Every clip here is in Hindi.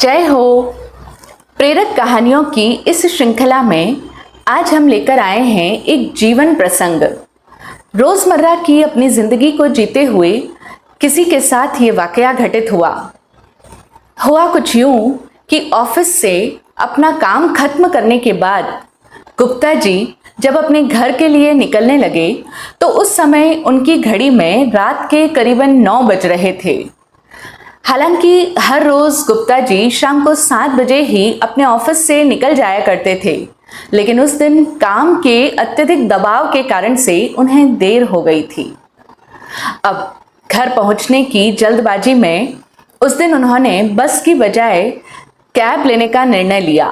जय हो। प्रेरक कहानियों की इस श्रृंखला में आज हम लेकर आए हैं एक जीवन प्रसंग। रोजमर्रा की अपनी जिंदगी को जीते हुए किसी के साथ ये वाकया घटित हुआ कुछ यूं कि ऑफिस से अपना काम खत्म करने के बाद गुप्ता जी जब अपने घर के लिए निकलने लगे तो उस समय उनकी घड़ी में रात के करीबन 9 बज रहे थे। हालांकि हर रोज गुप्ता जी शाम को 7 बजे ही अपने ऑफिस से निकल जाया करते थे, लेकिन उस दिन काम के अत्यधिक दबाव के कारण से उन्हें देर हो गई थी। अब घर पहुंचने की जल्दबाजी में उस दिन उन्होंने बस की बजाय कैब लेने का निर्णय लिया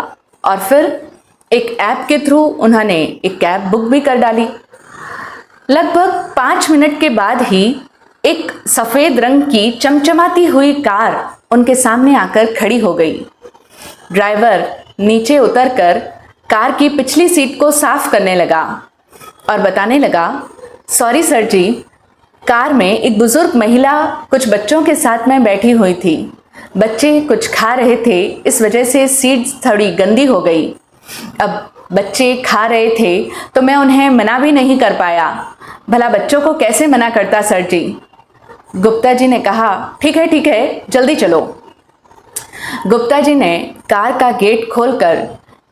और फिर एक ऐप के थ्रू उन्होंने एक कैब बुक भी कर डाली। लगभग 5 मिनट के बाद ही एक सफेद रंग की चमचमाती हुई कार उनके सामने आकर खड़ी हो गई। ड्राइवर नीचे उतरकर कार की पिछली सीट को साफ करने लगा और बताने लगा, सॉरी सर जी, कार में एक बुजुर्ग महिला कुछ बच्चों के साथ में बैठी हुई थी। बच्चे कुछ खा रहे थे, इस वजह से सीट थोड़ी गंदी हो गई। अब बच्चे खा रहे थे तो मैं उन्हें मना भी नहीं कर पाया। भला बच्चों को कैसे मना करता सर जी। गुप्ता जी ने कहा, ठीक है, जल्दी चलो। गुप्ता जी ने कार का गेट खोलकर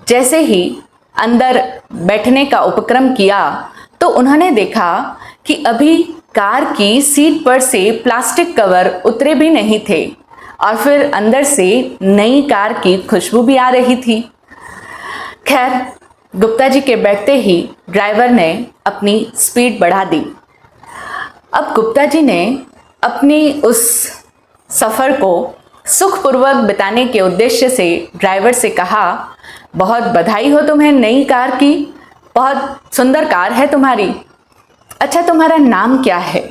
जैसे ही अंदर बैठने का उपक्रम किया तो उन्होंने देखा कि अभी कार की सीट पर से प्लास्टिक कवर उतरे भी नहीं थे और फिर अंदर से नई कार की खुशबू भी आ रही थी। खैर, गुप्ता जी के बैठते ही ड्राइवर ने अपनी स्पीड बढ़ा दी। अब गुप्ता जी ने अपनी उस सफ़र को सुखपूर्वक बिताने के उद्देश्य से ड्राइवर से कहा, बहुत बधाई हो तुम्हें नई कार की, बहुत सुंदर कार है तुम्हारी। अच्छा, तुम्हारा नाम क्या है?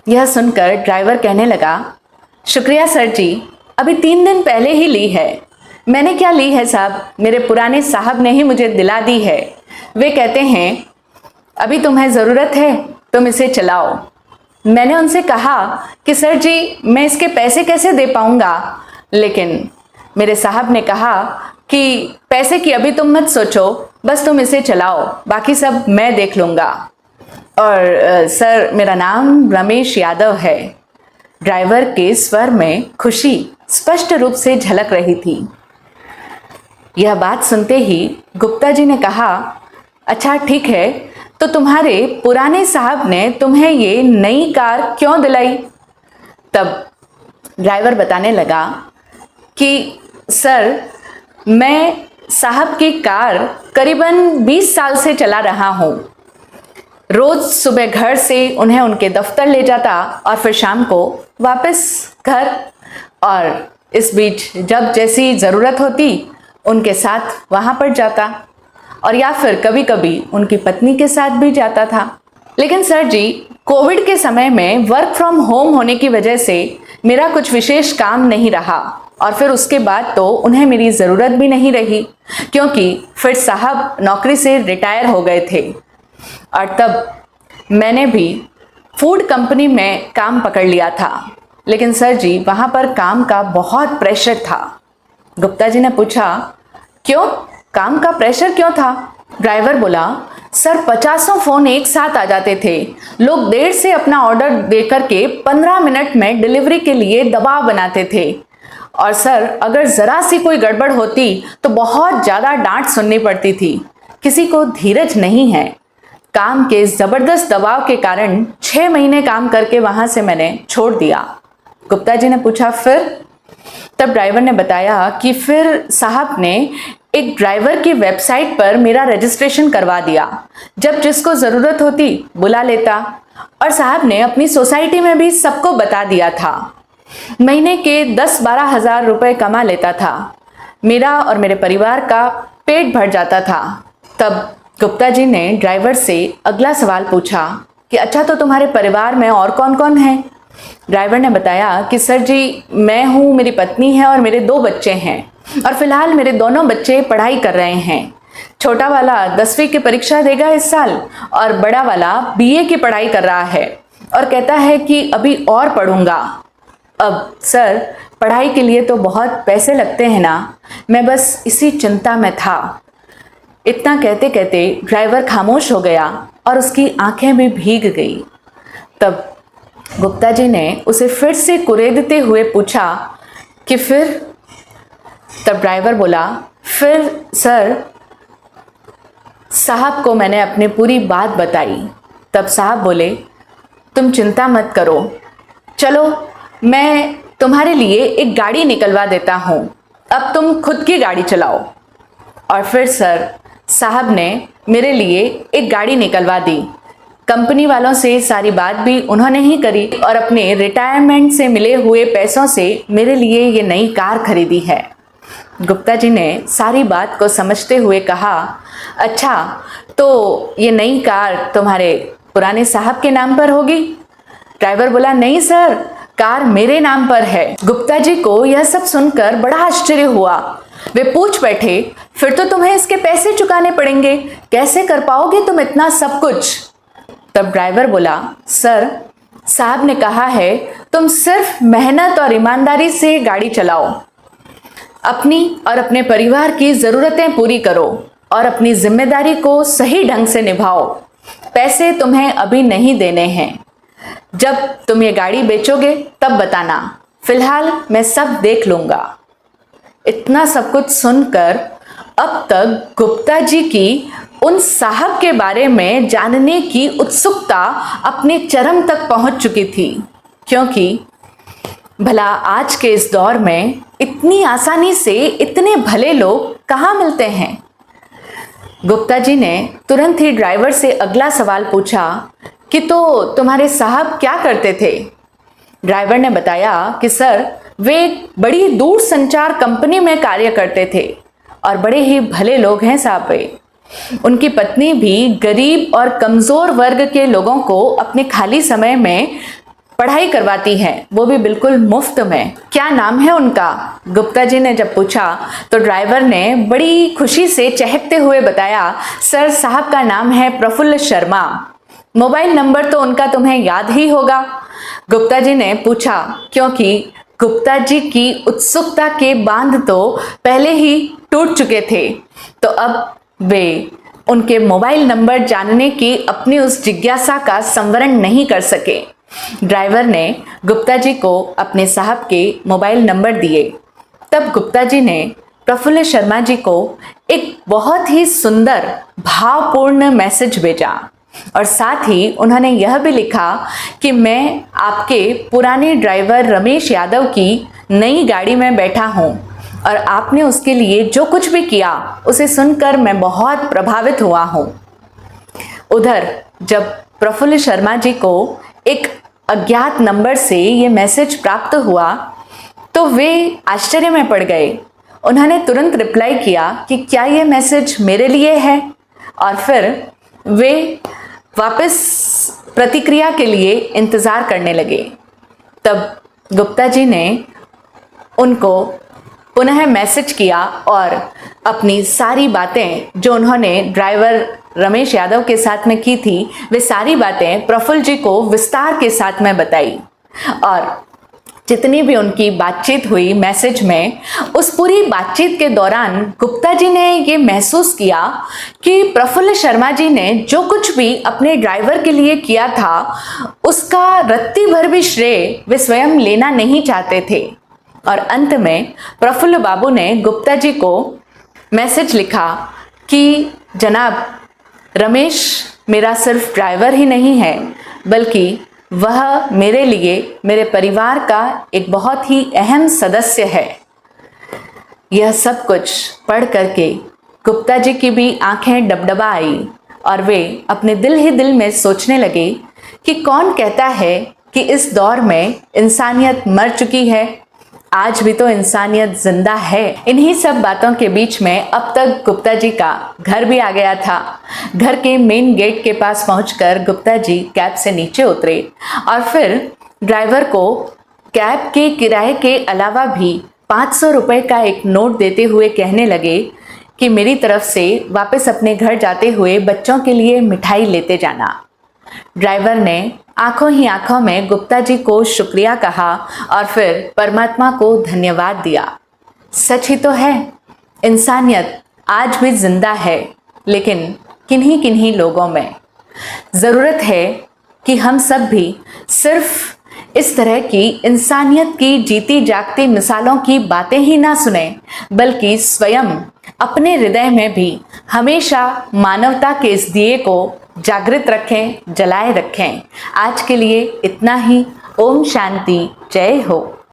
यह सुनकर ड्राइवर कहने लगा, शुक्रिया सर जी, अभी 3 दिन पहले ही ली है। मैंने क्या ली है साहब, मेरे पुराने साहब ने ही मुझे दिला दी है। वे कहते हैं अभी तुम्हें ज़रूरत है, तुम इसे चलाओ। मैंने उनसे कहा कि सर जी, मैं इसके पैसे कैसे दे पाऊंगा, लेकिन मेरे साहब ने कहा कि पैसे की अभी तुम मत सोचो, बस तुम इसे चलाओ, बाकी सब मैं देख लूँगा। और सर, मेरा नाम रमेश यादव है। ड्राइवर के स्वर में खुशी स्पष्ट रूप से झलक रही थी। यह बात सुनते ही गुप्ता जी ने कहा, अच्छा ठीक है, तो तुम्हारे पुराने साहब ने तुम्हें ये नई कार क्यों दिलाई? तब ड्राइवर बताने लगा कि सर, मैं साहब की कार करीबन 20 साल से चला रहा हूँ। रोज सुबह घर से उन्हें उनके दफ्तर ले जाता और फिर शाम को वापस घर, और इस बीच जब जैसी ज़रूरत होती उनके साथ वहाँ पर जाता, और या फिर कभी कभी उनकी पत्नी के साथ भी जाता था। लेकिन सर जी, कोविड के समय में वर्क फ्रॉम होम होने की वजह से मेरा कुछ विशेष काम नहीं रहा और फिर उसके बाद तो उन्हें मेरी ज़रूरत भी नहीं रही, क्योंकि फिर साहब नौकरी से रिटायर हो गए थे और तब मैंने भी फूड कंपनी में काम पकड़ लिया था। लेकिन सर जी, वहाँ पर काम का बहुत प्रेशर था। गुप्ता जी ने पूछा, क्यों, काम का प्रेशर क्यों था? ड्राइवर बोला, सर 50 फ़ोन एक साथ आ जाते थे। लोग देर से अपना ऑर्डर देकर के 15 मिनट में डिलीवरी के लिए दबाव बनाते थे, और सर अगर ज़रा सी कोई गड़बड़ होती तो बहुत ज़्यादा डांट सुननी पड़ती थी। किसी को धीरज नहीं है। काम के ज़बरदस्त दबाव के कारण 6 महीने काम करके वहाँ से मैंने छोड़ दिया। गुप्ता जी ने पूछा, फिर? तब ड्राइवर ने बताया कि फिर साहब ने एक ड्राइवर की वेबसाइट पर मेरा रजिस्ट्रेशन करवा दिया। जब जिसको ज़रूरत होती बुला लेता, और साहब ने अपनी सोसाइटी में भी सबको बता दिया था। महीने के 10-12 हज़ार रुपये कमा लेता था। मेरा और मेरे परिवार का पेट भर जाता था। तब गुप्ता जी ने ड्राइवर से अगला सवाल पूछा कि अच्छा, तो तुम्हारे परिवार में और कौन कौन है? ड्राइवर ने बताया कि सर जी, मैं हूँ, मेरी पत्नी है और मेरे 2 बच्चे हैं, और फिलहाल मेरे दोनों बच्चे पढ़ाई कर रहे हैं। छोटा वाला 10वीं की परीक्षा देगा इस साल और बड़ा वाला BA की पढ़ाई कर रहा है और कहता है कि अभी और पढ़ूंगा। अब सर, पढ़ाई के लिए तो बहुत पैसे लगते हैं ना, मैं बस इसी चिंता में था। इतना कहते कहते ड्राइवर खामोश हो गया और उसकी आंखें भी भीग गई। तब गुप्ता जी ने उसे फिर से कुरेदते हुए पूछा कि फिर? तब ड्राइवर बोला, फिर सर, साहब को मैंने अपनी पूरी बात बताई। तब साहब बोले, तुम चिंता मत करो, चलो मैं तुम्हारे लिए एक गाड़ी निकलवा देता हूँ, अब तुम खुद की गाड़ी चलाओ। और फिर सर, साहब ने मेरे लिए एक गाड़ी निकलवा दी। कंपनी वालों से सारी बात भी उन्होंने ही करी और अपने रिटायरमेंट से मिले हुए पैसों से मेरे लिए ये नई कार खरीदी है। गुप्ता जी ने सारी बात को समझते हुए कहा, अच्छा, तो ये नई कार तुम्हारे पुराने साहब के नाम पर होगी? ड्राइवर बोला, नहीं सर, कार मेरे नाम पर है। गुप्ता जी को यह सब सुनकर बड़ा आश्चर्य हुआ। वे पूछ बैठे, फिर तो तुम्हें इसके पैसे चुकाने पड़ेंगे, कैसे कर पाओगे तुम इतना सब कुछ? तब ड्राइवर बोला, सर, साहब ने कहा है तुम सिर्फ मेहनत और ईमानदारी से गाड़ी चलाओ, अपनी और अपने परिवार की ज़रूरतें पूरी करो और अपनी जिम्मेदारी को सही ढंग से निभाओ। पैसे तुम्हें अभी नहीं देने हैं, जब तुम ये गाड़ी बेचोगे तब बताना, फिलहाल मैं सब देख लूँगा। इतना सब कुछ सुनकर अब तक गुप्ता जी की उन साहब के बारे में जानने की उत्सुकता अपने चरम तक पहुंच चुकी थी, क्योंकि भला आज के इस दौर में इतनी आसानी से इतने भले लोग कहाँ मिलते हैं। गुप्ता जी ने तुरंत ही ड्राइवर से अगला सवाल पूछा कि तो तुम्हारे साहब क्या करते थे? ड्राइवर ने बताया कि सर, वे एक बड़ी दूरसंचार कंपनी में कार्य करते थे और बड़े ही भले लोग हैं साहब वे। उनकी पत्नी भी गरीब और कमज़ोर वर्ग के लोगों को अपने खाली समय में पढ़ाई करवाती हैं, वो भी बिल्कुल मुफ्त में। क्या नाम है उनका? गुप्ता जी ने जब पूछा तो ड्राइवर ने बड़ी खुशी से चहकते हुए बताया, सर, साहब का नाम है प्रफुल्ल शर्मा। मोबाइल नंबर तो उनका तुम्हें याद ही होगा? गुप्ता जी ने पूछा, क्योंकि गुप्ता जी की उत्सुकता के बांध तो पहले ही टूट चुके थे, तो अब वे उनके मोबाइल नंबर जानने की अपनी उस जिज्ञासा का संवरण नहीं कर सके। ड्राइवर ने गुप्ता जी को अपने साहब के मोबाइल नंबर दिए। तब गुप्ता जी ने प्रफुल्ल शर्मा जी को एक बहुत ही सुंदर भावपूर्ण मैसेज भेजा और साथ ही उन्होंने यह भी लिखा कि मैं आपके पुराने ड्राइवर रमेश यादव की नई गाड़ी में बैठा हूँ और आपने उसके लिए जो कुछ भी किया उसे सुनकर मैं बहुत प्रभावित हुआ हूँ। उधर जब प्रफुल्ल शर्मा जी को एक अज्ञात नंबर से ये मैसेज प्राप्त हुआ तो वे आश्चर्य में पड़ गए। उन्होंने तुरंत रिप्लाई किया कि क्या ये मैसेज मेरे लिए है, और फिर वे वापस प्रतिक्रिया के लिए इंतज़ार करने लगे। तब गुप्ता जी ने उनको पुनः मैसेज किया और अपनी सारी बातें जो उन्होंने ड्राइवर रमेश यादव के साथ में की थी, वे सारी बातें प्रफुल्ल जी को विस्तार के साथ में बताई। और जितनी भी उनकी बातचीत हुई मैसेज में, उस पूरी बातचीत के दौरान गुप्ता जी ने ये महसूस किया कि प्रफुल्ल शर्मा जी ने जो कुछ भी अपने ड्राइवर के लिए किया था उसका रत्ती भर भी श्रेय वे स्वयं लेना नहीं चाहते थे। और अंत में प्रफुल्ल बाबू ने गुप्ता जी को मैसेज लिखा कि जनाब, रमेश मेरा सिर्फ ड्राइवर ही नहीं है, बल्कि वह मेरे लिए मेरे परिवार का एक बहुत ही अहम सदस्य है। यह सब कुछ पढ़ करके गुप्ता जी की भी आंखें डबडबा आई और वे अपने दिल ही दिल में सोचने लगे कि कौन कहता है कि इस दौर में इंसानियत मर चुकी है, आज भी तो इंसानियत जिंदा है। इन्हीं सब बातों के बीच में अब तक गुप्ता जी का घर भी आ गया था। घर के मेन गेट के पास पहुंचकर गुप्ता जी कैब से नीचे उतरे और फिर ड्राइवर को कैब के किराए के अलावा भी 500 रुपये का एक नोट देते हुए कहने लगे कि मेरी तरफ से वापस अपने घर जाते हुए बच्चों के लिए मिठाई लेते जाना। ड्राइवर ने आंखों ही आंखों में गुप्ता जी को शुक्रिया कहा और फिर परमात्मा को धन्यवाद दिया। सच ही तो है, इंसानियत आज भी जिंदा है, लेकिन किन्हीं किन्हीं लोगों में। ज़रूरत है कि हम सब भी सिर्फ इस तरह की इंसानियत की जीती जागती मिसालों की बातें ही ना सुने, बल्कि स्वयं अपने हृदय में भी हमेशा मानवता के इस दिए को जागृत रखें, जलाए रखें। आज के लिए इतना ही। ओम शांति, जय हो।